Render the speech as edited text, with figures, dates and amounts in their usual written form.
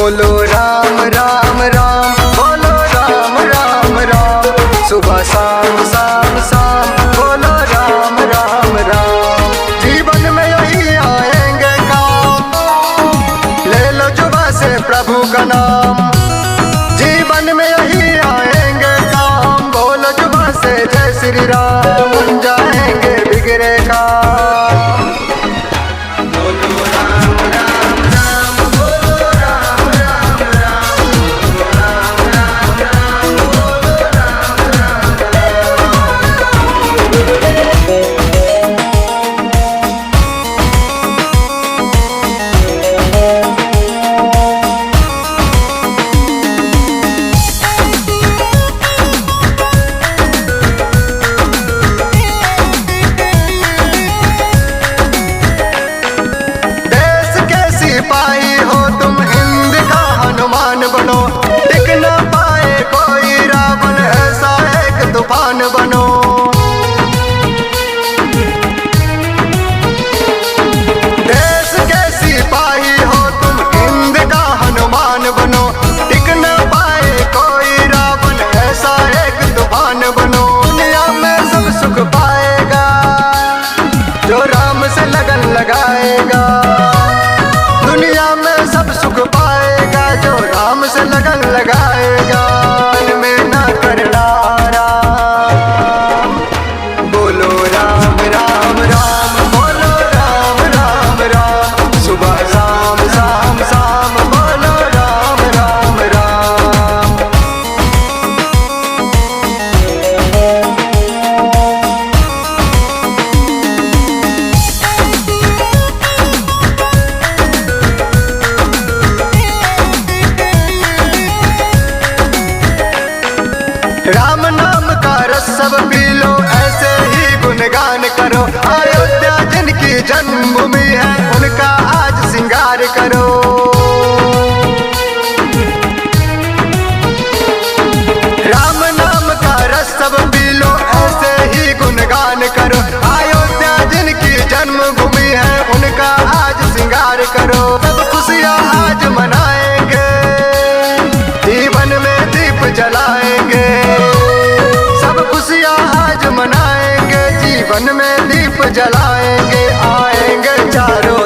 बोलो राम राम राम, बोलो राम राम राम, सुबह शाम शाम शाम बोलो राम राम राम। जीवन में यही आएंगे काम, ले लो जुबां से प्रभु का नाम। जीवन में यही आएंगे काम, बोलो जुबां से जय श्री राम, बन जाएंगे बिगड़े काम। सिपाही हो तुम, हिंद का हनुमान बनो, टिक न पाए कोई रावण, ऐसा एक तूफान बनो। देश के सिपाही हो तुम, हिंद का हनुमान बनो, टिक न पाए कोई रावण, ऐसा एक तूफान बनो। दुनिया में सब सुख पाएगा जो राम से लगन लगाएगा, दुनिया में सब सुख पाएगा जो राम से लगन लगाएगा। में न करना राम, बोलो राम राम राम, बोलो राम राम राम, सुबह शाम शाम शाम बोलो राम राम राम। राम नाम का रस सब पी लो, ऐसे ही गुणगान करो। अयोध्या जिनकी जन्मभूमि है, उनका आज श्रृंगार करो। राम नाम का रस सब पी लो, ऐसे ही गुणगान करो। अयोध्या जिनकी जन्मभूमि है, उनका आज श्रृंगार करो। सब खुशियाँ आज मनाएंगे, जीवन में दीप जलाएंगे। सब खुशियाँ आज मनाएंगे, जीवन में दीप जलाएंगे। आएंगे चारों